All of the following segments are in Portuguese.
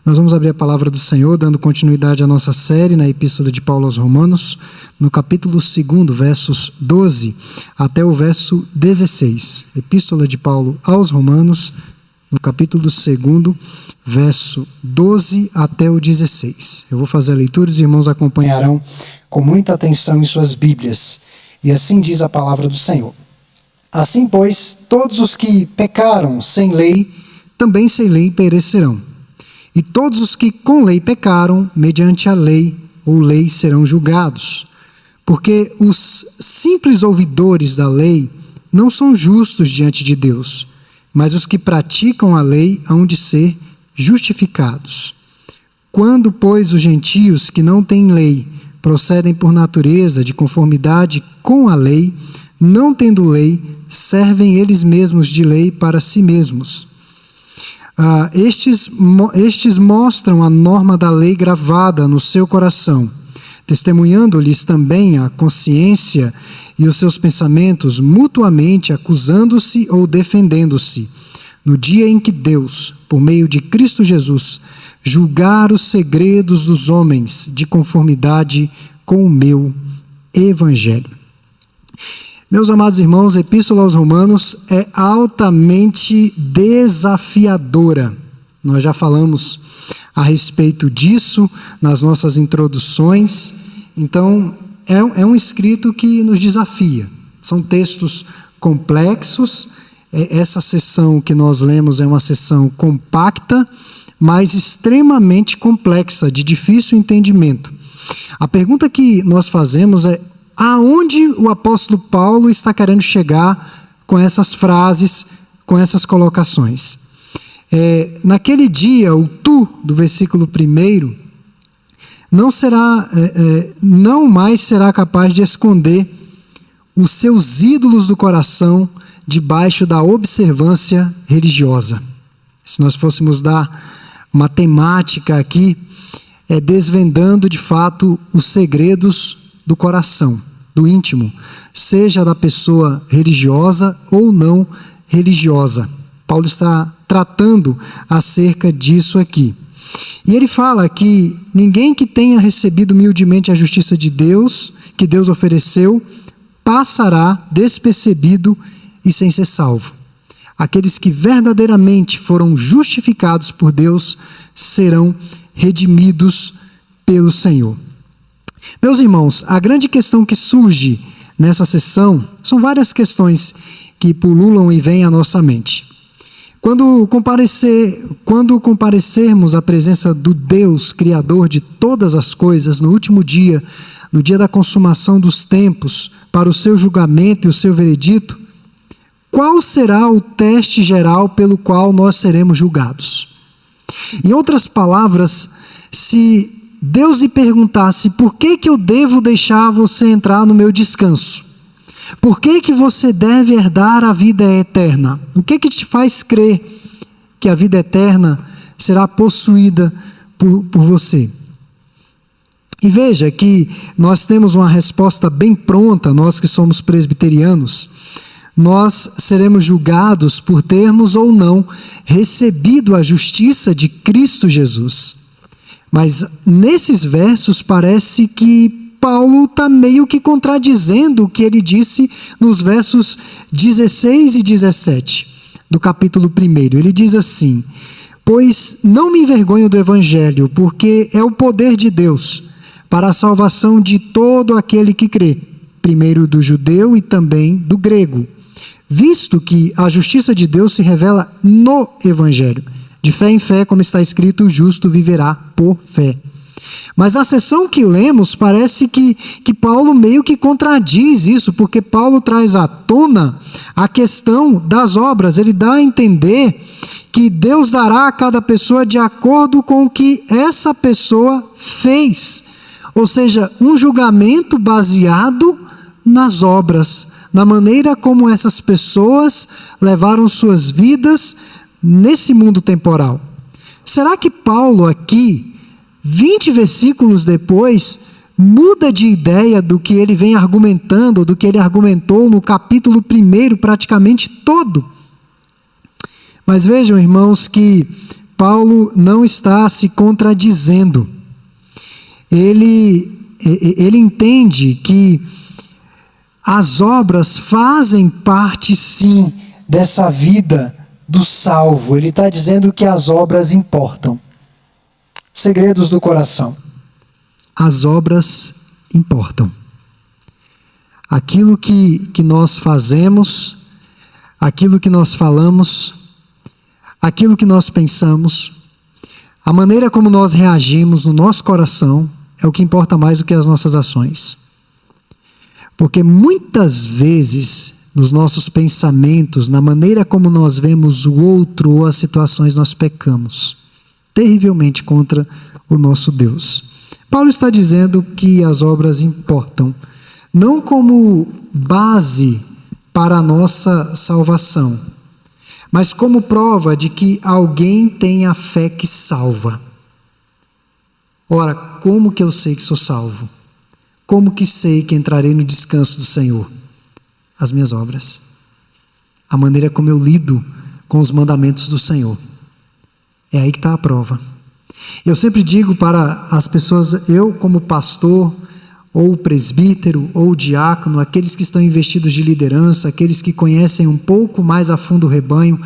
Nós vamos abrir a palavra do Senhor, dando continuidade à nossa série na Epístola de Paulo aos Romanos, no capítulo 2, versos 12 até o verso 16. Epístola de Paulo aos Romanos, no capítulo 2, verso 12 até o 16. Eu vou fazer a leitura, os irmãos acompanharão com muita atenção em suas Bíblias. E assim diz a palavra do Senhor. Assim, pois, todos os que pecaram sem lei, também sem lei perecerão. E todos os que com lei pecaram, mediante a lei ou lei serão julgados. Porque os simples ouvidores da lei não são justos diante de Deus, mas os que praticam a lei hão de ser justificados. Quando, pois, os gentios que não têm lei procedem por natureza de conformidade com a lei, não tendo lei, servem eles mesmos de lei para si mesmos. Estes mostram a norma da lei gravada no seu coração, testemunhando-lhes também a consciência e os seus pensamentos, mutuamente acusando-se ou defendendo-se, no dia em que Deus, por meio de Cristo Jesus, julgar os segredos dos homens de conformidade com o meu Evangelho. Meus amados irmãos, a Epístola aos Romanos é altamente desafiadora. Nós já falamos a respeito disso nas nossas introduções. Então, é um escrito que nos desafia. São textos complexos. Essa seção que nós lemos é uma seção compacta, mas extremamente complexa, de difícil entendimento. A pergunta que nós fazemos é: aonde o apóstolo Paulo está querendo chegar com essas frases, com essas colocações? Naquele dia, o tu do versículo 1 não mais será capaz de esconder os seus ídolos do coração debaixo da observância religiosa. Se nós fôssemos dar uma temática aqui, desvendando de fato os segredos do coração, do íntimo, seja da pessoa religiosa ou não religiosa. Paulo está tratando acerca disso aqui. E ele fala que ninguém que tenha recebido humildemente a justiça de Deus, que Deus ofereceu, passará despercebido e sem ser salvo. Aqueles que verdadeiramente foram justificados por Deus serão redimidos pelo Senhor. Meus irmãos, a grande questão que surge nessa sessão são várias questões que pululam e vêm à nossa mente. Quando comparecermos à presença do Deus, Criador de todas as coisas, no último dia, no dia da consumação dos tempos, para o seu julgamento e o seu veredito, qual será o teste geral pelo qual nós seremos julgados? Em outras palavras, se Deus lhe perguntasse: por que eu devo deixar você entrar no meu descanso? Por que você deve herdar a vida eterna? O que te faz crer que a vida eterna será possuída por você? E veja que nós temos uma resposta bem pronta, nós que somos presbiterianos. Nós seremos julgados por termos ou não recebido a justiça de Cristo Jesus. Mas nesses versos parece que Paulo está meio que contradizendo o que ele disse nos versos 16 e 17 do capítulo 1. Ele diz assim: pois não me envergonho do Evangelho, porque é o poder de Deus para a salvação de todo aquele que crê, primeiro do judeu e também do grego, visto que a justiça de Deus se revela no Evangelho. De fé em fé, como está escrito, o justo viverá por fé. Mas na seção que lemos, parece que Paulo meio que contradiz isso, porque Paulo traz à tona a questão das obras. Ele dá a entender que Deus dará a cada pessoa de acordo com o que essa pessoa fez. Ou seja, um julgamento baseado nas obras, na maneira como essas pessoas levaram suas vidas nesse mundo temporal. Será que Paulo aqui, 20 versículos depois, muda de ideia do que ele vem argumentando, do que ele argumentou no capítulo 1 praticamente todo? Mas vejam, irmãos, que Paulo não está se contradizendo. Ele entende que as obras fazem parte, sim, dessa vida do salvo. Ele está dizendo que as obras importam. Segredos do coração. As obras importam. Aquilo que nós fazemos, aquilo que nós falamos, aquilo que nós pensamos, a maneira como nós reagimos no nosso coração é o que importa mais do que as nossas ações. Porque muitas vezes, nos nossos pensamentos, na maneira como nós vemos o outro ou as situações, nós pecamos terrivelmente contra o nosso Deus. Paulo está dizendo que as obras importam, não como base para a nossa salvação, mas como prova de que alguém tem a fé que salva. Ora, como que eu sei que sou salvo? Como que sei que entrarei no descanso do Senhor? As minhas obras. A maneira como eu lido com os mandamentos do Senhor. É aí que está a prova. Eu sempre digo para as pessoas, eu como pastor, ou presbítero, ou diácono, aqueles que estão investidos de liderança, aqueles que conhecem um pouco mais a fundo o rebanho,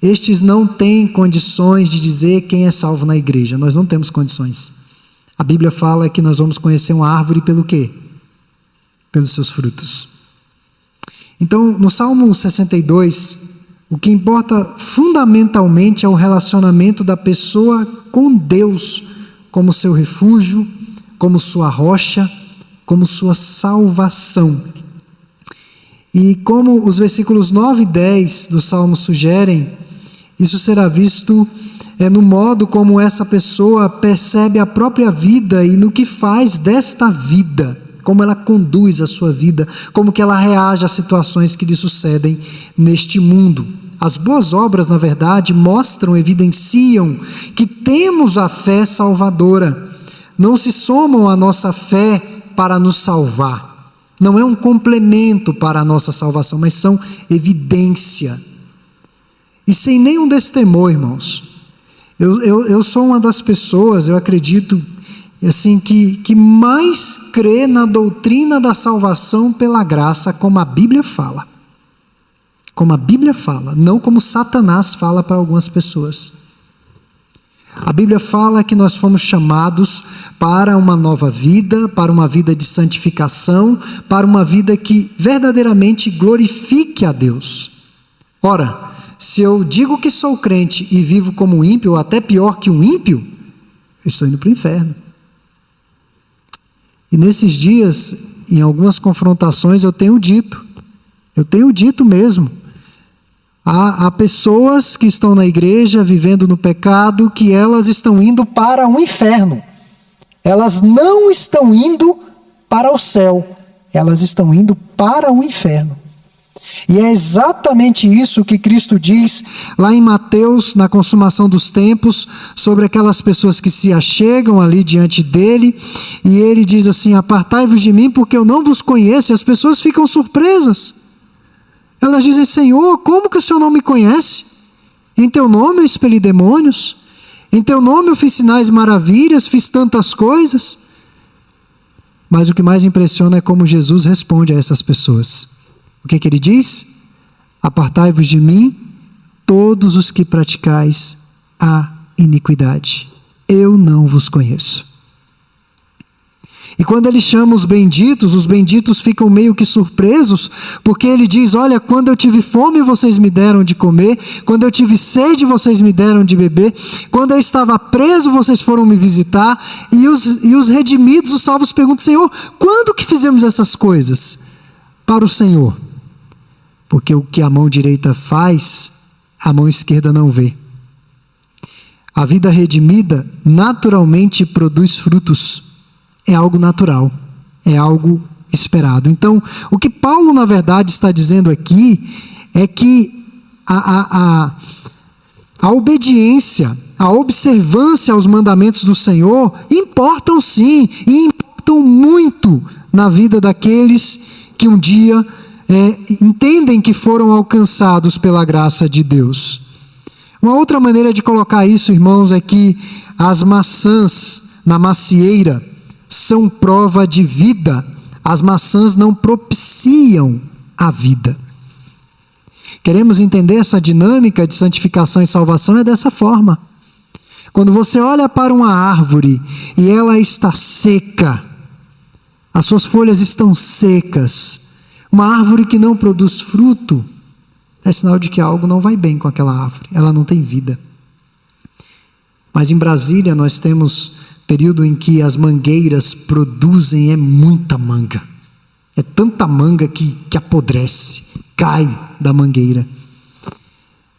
estes não têm condições de dizer quem é salvo na igreja. Nós não temos condições. A Bíblia fala que nós vamos conhecer uma árvore pelo quê? Pelos seus frutos. Então, no Salmo 62, o que importa fundamentalmente é o relacionamento da pessoa com Deus, como seu refúgio, como sua rocha, como sua salvação. E como os versículos 9 e 10 do Salmo sugerem, isso será visto no modo como essa pessoa percebe a própria vida e no que faz desta vida, como ela conduz a sua vida, como que ela reage às situações que lhe sucedem neste mundo. As boas obras, na verdade, mostram, evidenciam que temos a fé salvadora. Não se somam à nossa fé para nos salvar. Não é um complemento para a nossa salvação, mas são evidência. E sem nenhum destemor, irmãos, eu sou uma das pessoas, eu acredito, assim, que mais crê na doutrina da salvação pela graça, como a Bíblia fala. Como a Bíblia fala, não como Satanás fala para algumas pessoas. A Bíblia fala que nós fomos chamados para uma nova vida, para uma vida de santificação, para uma vida que verdadeiramente glorifique a Deus. Ora, se eu digo que sou crente e vivo como um ímpio, ou até pior que um ímpio, eu estou indo para o inferno. E nesses dias, em algumas confrontações, eu tenho dito mesmo, há pessoas que estão na igreja vivendo no pecado, que elas estão indo para o inferno. Elas não estão indo para o céu, elas estão indo para o inferno. E é exatamente isso que Cristo diz lá em Mateus, na consumação dos tempos, sobre aquelas pessoas que se achegam ali diante dele, e ele diz assim: apartai-vos de mim, porque eu não vos conheço. E as pessoas ficam surpresas. Elas dizem: Senhor, como que o Senhor não me conhece? Em teu nome eu expeli demônios, em teu nome eu fiz sinais e maravilhas, fiz tantas coisas. Mas o que mais impressiona é como Jesus responde a essas pessoas. O que ele diz? Apartai-vos de mim, todos os que praticais a iniquidade. Eu não vos conheço. E quando ele chama os benditos ficam meio que surpresos, porque ele diz: olha, quando eu tive fome vocês me deram de comer, quando eu tive sede vocês me deram de beber, quando eu estava preso vocês foram me visitar. E os redimidos, os salvos perguntam: Senhor, quando que fizemos essas coisas para o Senhor? Porque o que a mão direita faz, a mão esquerda não vê. A vida redimida naturalmente produz frutos. É algo natural, é algo esperado. Então, o que Paulo, na verdade, está dizendo aqui é que a obediência, a observância aos mandamentos do Senhor importam sim, e importam muito na vida daqueles que um dia entendem que foram alcançados pela graça de Deus. Uma outra maneira de colocar isso, irmãos, é que as maçãs na macieira são prova de vida. As maçãs não propiciam a vida. Queremos entender essa dinâmica de santificação e salvação é dessa forma. Quando você olha para uma árvore e ela está seca, as suas folhas estão secas, uma árvore que não produz fruto, é sinal de que algo não vai bem com aquela árvore, ela não tem vida. Mas em Brasília nós temos período em que as mangueiras produzem muita manga. É tanta manga que apodrece, cai da mangueira.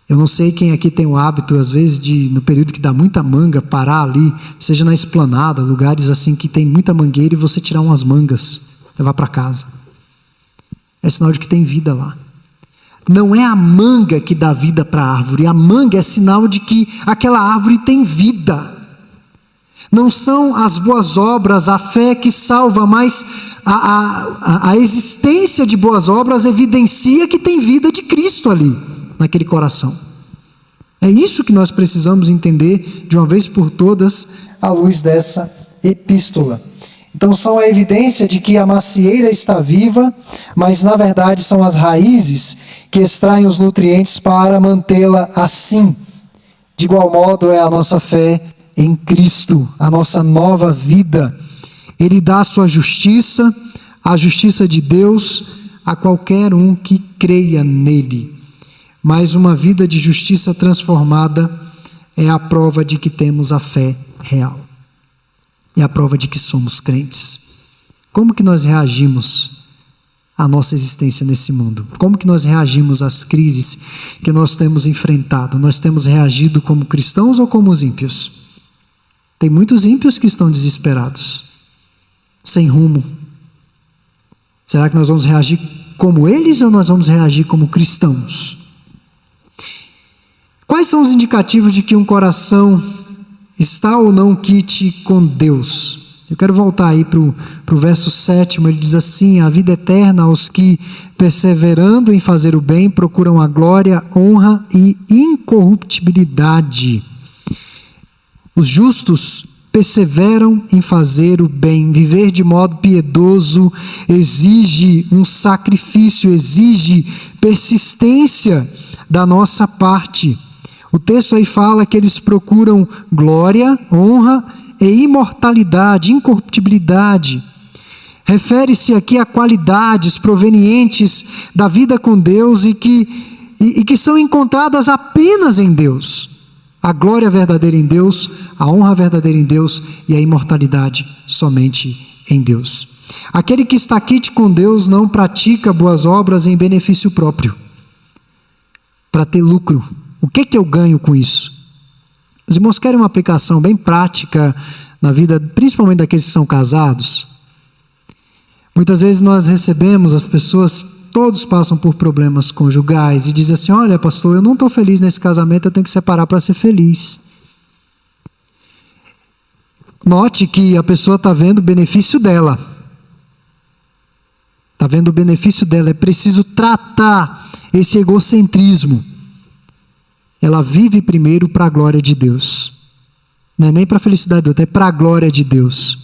Eu não sei quem aqui tem o hábito, às vezes, de, no período que dá muita manga, parar ali, seja na esplanada, lugares assim que tem muita mangueira, e você tirar umas mangas, levar para casa. É sinal de que tem vida lá. Não é a manga que dá vida para a árvore, a manga é sinal de que aquela árvore tem vida. Não são as boas obras, a fé que salva, mas a existência de boas obras evidencia que tem vida de Cristo ali, naquele coração. É isso que nós precisamos entender de uma vez por todas, à luz dessa epístola. Então são a evidência de que a macieira está viva, mas na verdade são as raízes que extraem os nutrientes para mantê-la assim. De igual modo é a nossa fé em Cristo, a nossa nova vida. Ele dá a sua justiça, a justiça de Deus, a qualquer um que creia nele. Mas uma vida de justiça transformada é a prova de que temos a fé real. É a prova de que somos crentes. Como que nós reagimos à nossa existência nesse mundo? Como que nós reagimos às crises que nós temos enfrentado? Nós temos reagido como cristãos ou como os ímpios? Tem muitos ímpios que estão desesperados, sem rumo. Será que nós vamos reagir como eles ou nós vamos reagir como cristãos? Quais são os indicativos de que um coração está ou não quite com Deus? Eu quero voltar aí para o verso 7, ele diz assim: a vida eterna aos que, perseverando em fazer o bem, procuram a glória, honra e incorruptibilidade. Os justos perseveram em fazer o bem. Viver de modo piedoso exige um sacrifício, exige persistência da nossa parte. O texto aí fala que eles procuram glória, honra e imortalidade, incorruptibilidade. Refere-se aqui a qualidades provenientes da vida com Deus e que são encontradas apenas em Deus. A glória verdadeira em Deus, a honra verdadeira em Deus e a imortalidade somente em Deus. Aquele que está quite com Deus não pratica boas obras em benefício próprio, para ter lucro. O que eu ganho com isso? Os irmãos querem uma aplicação bem prática na vida, principalmente daqueles que são casados? Muitas vezes nós recebemos as pessoas, todos passam por problemas conjugais e dizem assim: olha, pastor, eu não estou feliz nesse casamento, eu tenho que separar para ser feliz. Note que a pessoa está vendo o benefício dela. Está vendo o benefício dela. É preciso tratar esse egocentrismo. Ela vive primeiro para a glória de Deus. Não é nem para a felicidade do outro, é para a glória de Deus.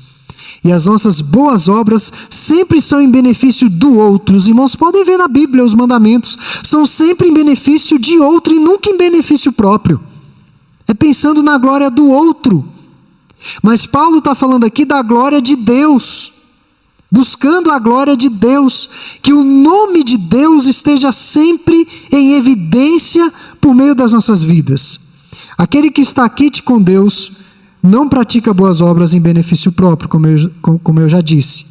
E as nossas boas obras sempre são em benefício do outro. Os irmãos podem ver na Bíblia, os mandamentos são sempre em benefício de outro e nunca em benefício próprio. É pensando na glória do outro. Mas Paulo está falando aqui da glória de Deus. Buscando a glória de Deus, que o nome de Deus esteja sempre em evidência por meio das nossas vidas. Aquele que está quite com Deus não pratica boas obras em benefício próprio, como eu já disse.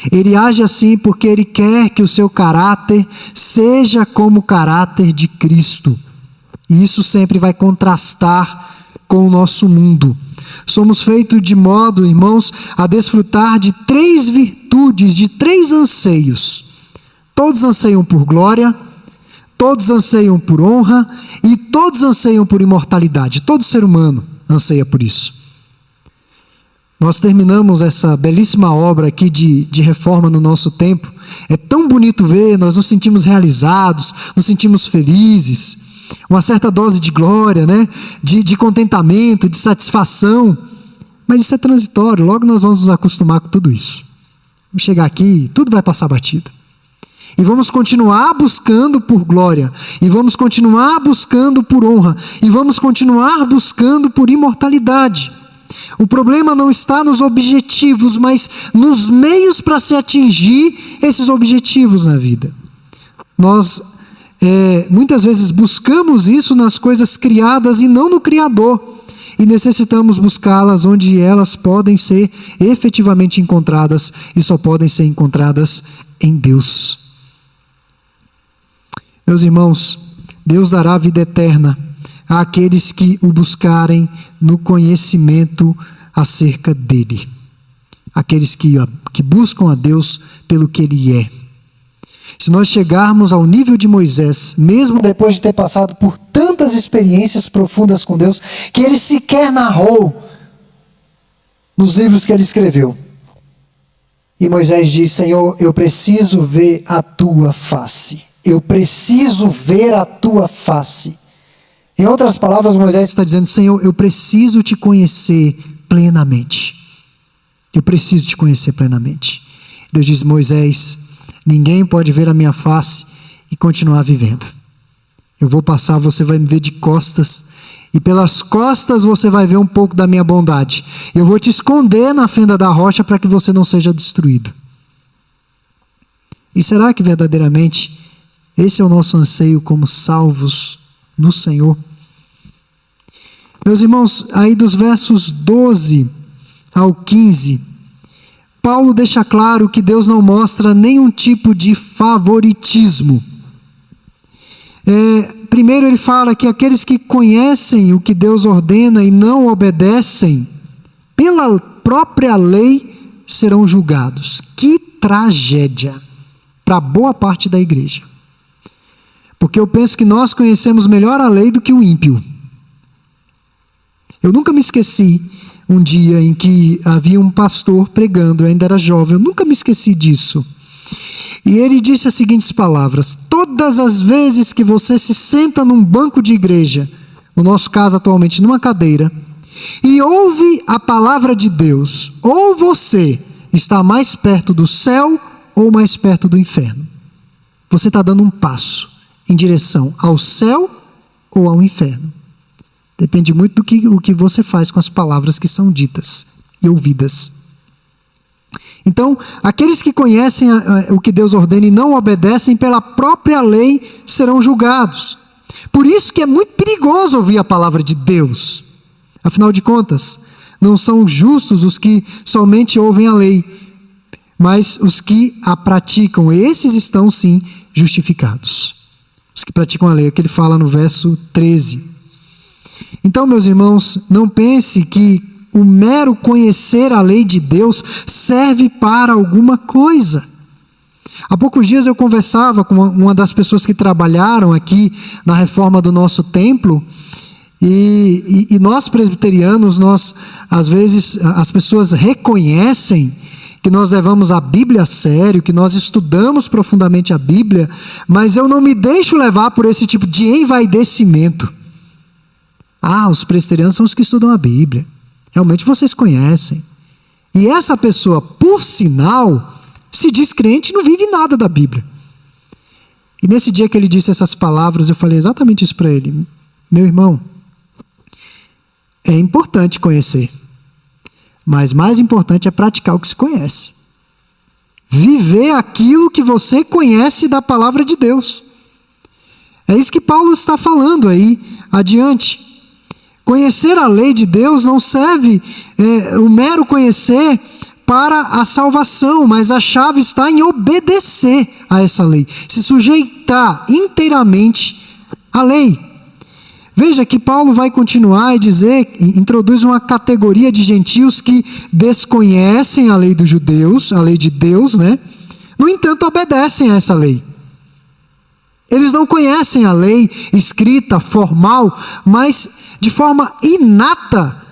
Ele age assim porque ele quer que o seu caráter seja como o caráter de Cristo. E isso sempre vai contrastar com o nosso mundo. Somos feitos de modo, irmãos, a desfrutar de 3 virtudes, de 3 anseios. Todos anseiam por glória, todos anseiam por honra e todos anseiam por imortalidade. Todo ser humano anseia por isso. Nós terminamos essa belíssima obra aqui de reforma no nosso tempo. É tão bonito ver, nós nos sentimos realizados, nos sentimos felizes. uma certa dose de glória, né? De contentamento, de satisfação. Mas isso é transitório, logo nós vamos nos acostumar com tudo isso. Vamos chegar aqui, tudo vai passar batido. E vamos continuar buscando por glória, e vamos continuar buscando por honra, e vamos continuar buscando por imortalidade. O problema não está nos objetivos, mas nos meios para se atingir esses objetivos na vida. Nós muitas vezes buscamos isso nas coisas criadas e não no Criador. E necessitamos buscá-las onde elas podem ser efetivamente encontradas, e só podem ser encontradas em Deus. Meus irmãos, Deus dará vida eterna àqueles que o buscarem no conhecimento acerca dele. Aqueles que buscam a Deus pelo que ele é. Se nós chegarmos ao nível de Moisés, mesmo depois de ter passado por tantas experiências profundas com Deus, que ele sequer narrou nos livros que ele escreveu. E Moisés diz: Senhor, eu preciso ver a tua face. Eu preciso ver a tua face. Em outras palavras, Moisés está dizendo: Senhor, eu preciso te conhecer plenamente. Eu preciso te conhecer plenamente. Deus diz: Moisés, ninguém pode ver a minha face e continuar vivendo. Eu vou passar, você vai me ver de costas, e pelas costas você vai ver um pouco da minha bondade. Eu vou te esconder na fenda da rocha para que você não seja destruído. E será que verdadeiramente esse é o nosso anseio como salvos no Senhor? Meus irmãos, aí dos versos 12 ao 15, Paulo deixa claro que Deus não mostra nenhum tipo de favoritismo. Primeiro ele fala que aqueles que conhecem o que Deus ordena e não obedecem, pela própria lei serão julgados. Que tragédia para boa parte da igreja. Porque eu penso que nós conhecemos melhor a lei do que o ímpio. Eu nunca me esqueci um dia em que havia um pastor pregando, eu ainda era jovem, eu nunca me esqueci disso. E ele disse as seguintes palavras: todas as vezes que você se senta num banco de igreja, no nosso caso atualmente numa cadeira, e ouve a palavra de Deus, ou você está mais perto do céu ou mais perto do inferno. Você está dando um passo em direção ao céu ou ao inferno. Depende muito do que você faz com as palavras que são ditas e ouvidas. Então, aqueles que conhecem o que Deus ordena e não obedecem pela própria lei serão julgados. Por isso que é muito perigoso ouvir a palavra de Deus. Afinal de contas, não são justos os que somente ouvem a lei, mas os que a praticam. Esses estão sim justificados. Os que praticam a lei, é o que ele fala no verso 13. Então, meus irmãos, não pense que o mero conhecer a lei de Deus serve para alguma coisa. Há poucos dias eu conversava com uma das pessoas que trabalharam aqui na reforma do nosso templo, e nós presbiterianos, às vezes as pessoas reconhecem que nós levamos a Bíblia a sério, que nós estudamos profundamente a Bíblia, mas eu não me deixo levar por esse tipo de envaidecimento. Os presbiterianos são os que estudam a Bíblia. Realmente vocês conhecem. E essa pessoa, por sinal, se diz crente e não vive nada da Bíblia. E nesse dia que ele disse essas palavras, eu falei exatamente isso para ele. Meu irmão, é importante conhecer, mas mais importante é praticar o que se conhece. Viver aquilo que você conhece da palavra de Deus. É isso que Paulo está falando aí adiante. Conhecer a lei de Deus não serve o mero conhecer para a salvação, mas a chave está em obedecer a essa lei, se sujeitar inteiramente à lei. Veja que Paulo vai continuar e dizer, introduz uma categoria de gentios que desconhecem a lei dos judeus, a lei de Deus, né? No entanto, obedecem a essa lei. Eles não conhecem a lei escrita, formal, mas de forma inata,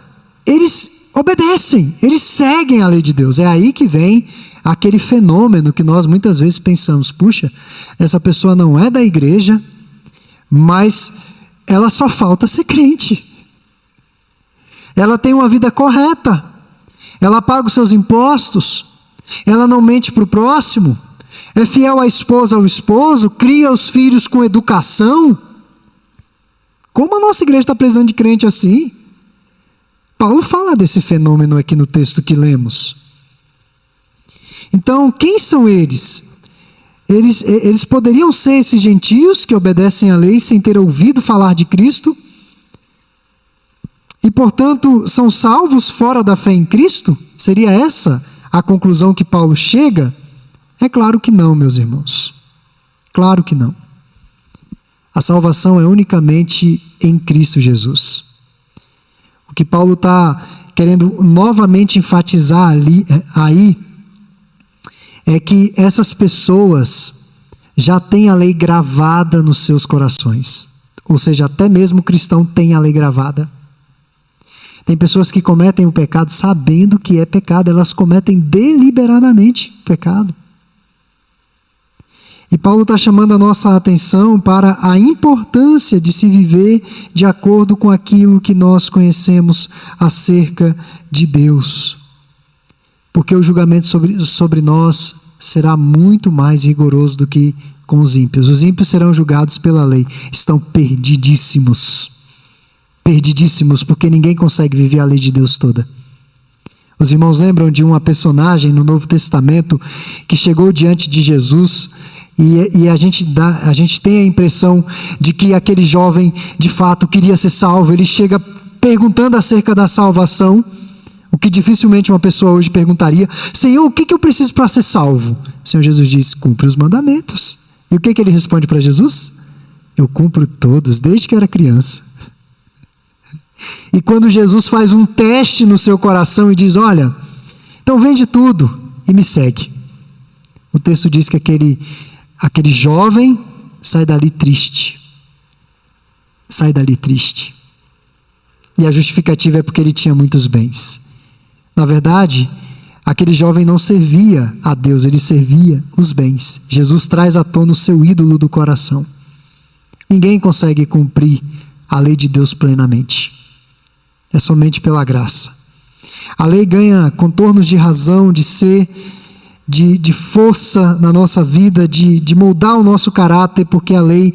eles obedecem, eles seguem a lei de Deus. É aí que vem aquele fenômeno que nós muitas vezes pensamos: puxa, essa pessoa não é da igreja, mas ela só falta ser crente. Ela tem uma vida correta, ela paga os seus impostos, ela não mente para o próximo, é fiel à esposa, ao esposo, cria os filhos com educação. Como a nossa igreja está precisando de crente assim? Paulo fala desse fenômeno aqui no texto que lemos. Então, quem são eles? Eles poderiam ser esses gentios que obedecem à lei sem ter ouvido falar de Cristo e, portanto, são salvos fora da fé em Cristo? Seria essa a conclusão que Paulo chega? É claro que não, meus irmãos. Claro que não. A salvação é unicamente em Cristo Jesus. O que Paulo está querendo novamente enfatizar aí é que essas pessoas já têm a lei gravada nos seus corações. Ou seja, até mesmo o cristão tem a lei gravada. Tem pessoas que cometem o pecado sabendo que é pecado, elas cometem deliberadamente o pecado. E Paulo está chamando a nossa atenção para a importância de se viver de acordo com aquilo que nós conhecemos acerca de Deus. Porque o julgamento sobre nós será muito mais rigoroso do que com os ímpios. Os ímpios serão julgados pela lei. Estão perdidíssimos. Perdidíssimos, porque ninguém consegue viver a lei de Deus toda. Os irmãos lembram de uma personagem no Novo Testamento que chegou diante de Jesus e a gente tem a impressão de que aquele jovem de fato queria ser salvo. Ele chega perguntando acerca da salvação, o que dificilmente uma pessoa hoje perguntaria: Senhor, o que eu preciso para ser salvo? O Senhor Jesus diz: cumpre os mandamentos. E o que ele responde para Jesus? Eu cumpro todos, desde que eu era criança. E quando Jesus faz um teste no seu coração e diz: olha, então vende tudo e me segue, o texto diz que aquele jovem sai dali triste. Sai dali triste. E a justificativa é porque ele tinha muitos bens. Na verdade, aquele jovem não servia a Deus, ele servia os bens. Jesus traz à tona o seu ídolo do coração. Ninguém consegue cumprir a lei de Deus plenamente. É somente pela graça. A lei ganha contornos de razão, de ser, de força na nossa vida, de moldar o nosso caráter, porque a lei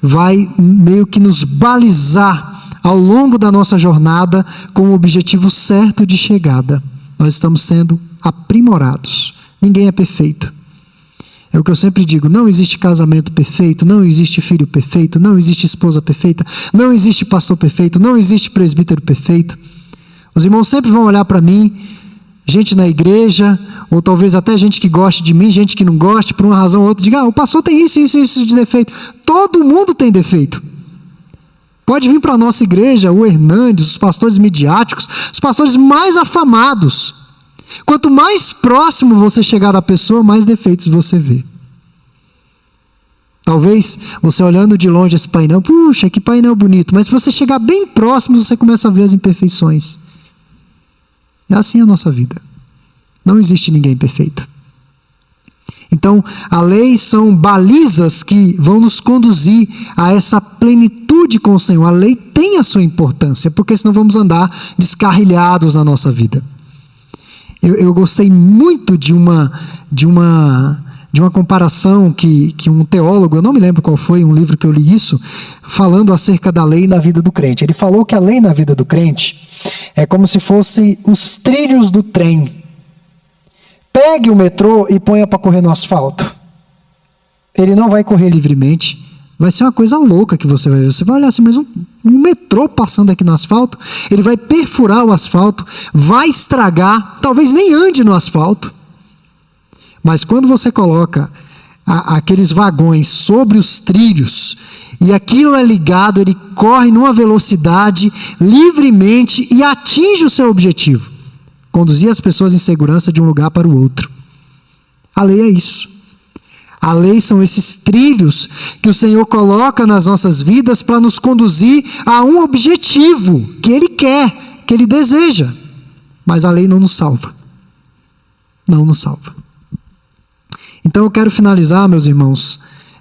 vai meio que nos balizar ao longo da nossa jornada com o objetivo certo de chegada. Nós estamos sendo aprimorados. Ninguém é perfeito. É o que eu sempre digo: não existe casamento perfeito, não existe filho perfeito, não existe esposa perfeita, não existe pastor perfeito, não existe presbítero perfeito. Os irmãos sempre vão olhar para mim, gente na igreja, ou talvez até gente que goste de mim, gente que não goste, por uma razão ou outra, diga: o pastor tem isso de defeito. Todo mundo tem defeito. Pode vir para a nossa igreja o Hernandes, os pastores midiáticos, os pastores mais afamados. Quanto mais próximo você chegar da pessoa, mais defeitos você vê. Talvez você olhando de longe esse painel, puxa, que painel bonito, mas se você chegar bem próximo, você começa a ver as imperfeições. É assim a nossa vida. Não existe ninguém perfeito. Então, a lei são balizas que vão nos conduzir a essa plenitude com o Senhor. A lei tem a sua importância, porque senão vamos andar descarrilhados na nossa vida. Eu gostei muito de uma comparação que um teólogo, eu não me lembro qual foi, um livro que eu li isso, falando acerca da lei na vida do crente. Ele falou que a lei na vida do crente é como se fosse os trilhos do trem. Pegue o metrô e ponha para correr no asfalto. Ele não vai correr livremente. Vai ser uma coisa louca que você vai ver. Você vai olhar assim, mas um metrô passando aqui no asfalto, ele vai perfurar o asfalto, vai estragar, talvez nem ande no asfalto. Mas quando você coloca aqueles vagões sobre os trilhos, e aquilo é ligado, ele corre numa velocidade livremente e atinge o seu objetivo: conduzir as pessoas em segurança de um lugar para o outro. A lei é isso. A lei são esses trilhos que o Senhor coloca nas nossas vidas para nos conduzir a um objetivo que Ele quer, que Ele deseja. Mas a lei não nos salva. Não nos salva. Então eu quero finalizar, meus irmãos,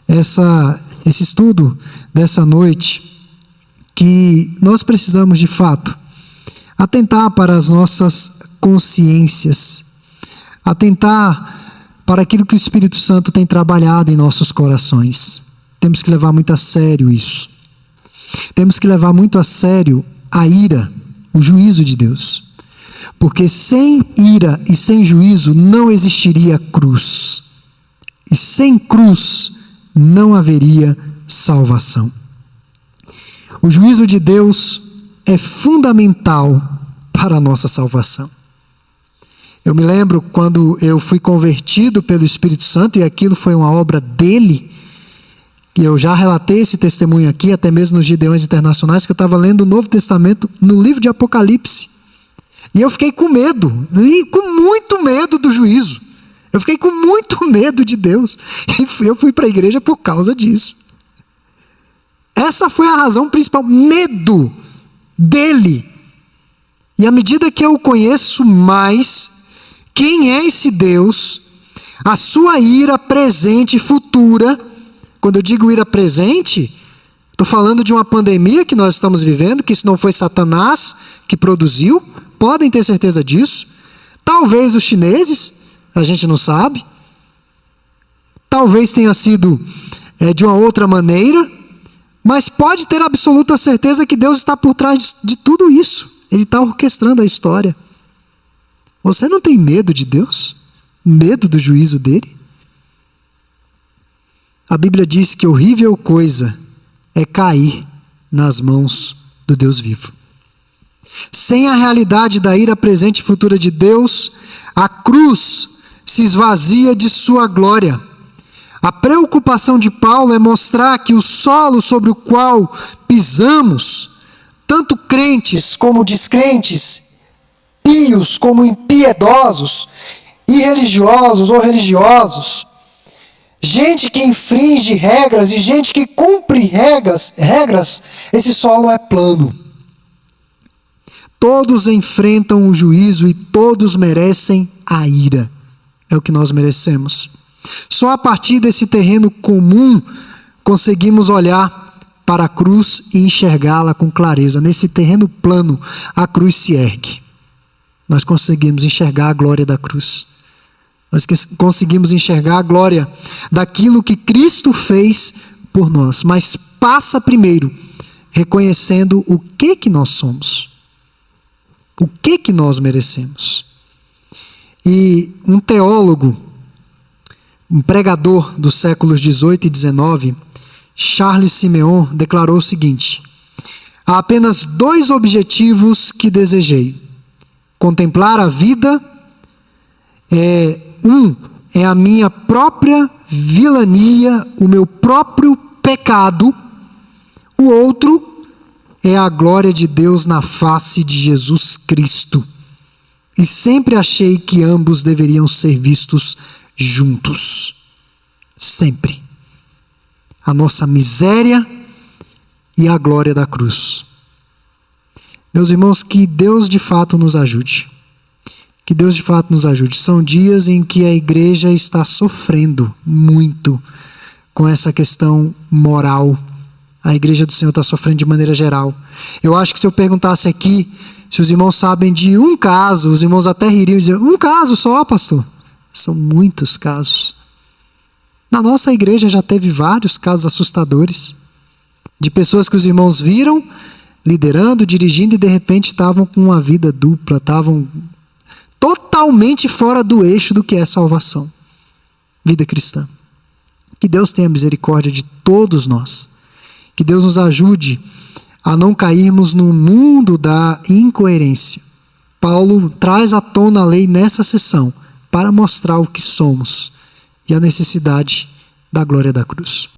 esse estudo dessa noite, que nós precisamos, de fato, atentar para as nossas consciências, atentar para aquilo que o Espírito Santo tem trabalhado em nossos corações. Temos que levar muito a sério isso. Temos que levar muito a sério a ira, o juízo de Deus. Porque sem ira e sem juízo não existiria cruz. E sem cruz não haveria salvação. O juízo de Deus é fundamental para a nossa salvação. Eu me lembro quando eu fui convertido pelo Espírito Santo, e aquilo foi uma obra dele, e eu já relatei esse testemunho aqui, até mesmo nos Gideões Internacionais, que eu estava lendo o Novo Testamento no livro de Apocalipse. E eu fiquei com medo, com muito medo do juízo. Eu fiquei com muito medo de Deus. E eu fui para a igreja por causa disso. Essa foi a razão principal, medo dele. E à medida que eu o conheço mais, quem é esse Deus, a sua ira presente e futura. Quando eu digo ira presente, estou falando de uma pandemia que nós estamos vivendo, que isso não foi Satanás que produziu, podem ter certeza disso. Talvez os chineses, a gente não sabe. Talvez tenha sido de uma outra maneira, mas pode ter absoluta certeza que Deus está por trás de tudo isso. Ele está orquestrando a história. Você não tem medo de Deus? Medo do juízo dele? A Bíblia diz que horrível coisa é cair nas mãos do Deus vivo. Sem a realidade da ira presente e futura de Deus, a cruz se esvazia de sua glória. A preocupação de Paulo é mostrar que o solo sobre o qual pisamos, tanto crentes como descrentes, pios como impiedosos, irreligiosos ou religiosos, gente que infringe regras e gente que cumpre regras, esse solo é plano. Todos enfrentam o juízo e todos merecem a ira. É o que nós merecemos. Só a partir desse terreno comum conseguimos olhar para a cruz e enxergá-la com clareza. Nesse terreno plano, a cruz se ergue. Nós conseguimos enxergar a glória da cruz. Nós conseguimos enxergar a glória daquilo que Cristo fez por nós. Mas passa primeiro reconhecendo o que nós somos. O que nós merecemos. E um teólogo, um pregador dos séculos 18 e 19, Charles Simeon, declarou o seguinte: há apenas 2 objetivos que desejei. Contemplar a vida, é a minha própria vilania, o meu próprio pecado. O outro é a glória de Deus na face de Jesus Cristo. E sempre achei que ambos deveriam ser vistos juntos. Sempre. A nossa miséria e a glória da cruz. Meus irmãos, que Deus de fato nos ajude. Que Deus de fato nos ajude. São dias em que a igreja está sofrendo muito com essa questão moral. A igreja do Senhor está sofrendo de maneira geral. Eu acho que se eu perguntasse aqui, se os irmãos sabem de um caso, os irmãos até ririam e diziam: um caso só, pastor? São muitos casos. Na nossa igreja já teve vários casos assustadores, de pessoas que os irmãos viram liderando, dirigindo e de repente estavam com uma vida dupla, estavam totalmente fora do eixo do que é salvação. Vida cristã. Que Deus tenha misericórdia de todos nós. Que Deus nos ajude a não cairmos no mundo da incoerência. Paulo traz à tona a lei nessa sessão para mostrar o que somos e a necessidade da glória da cruz.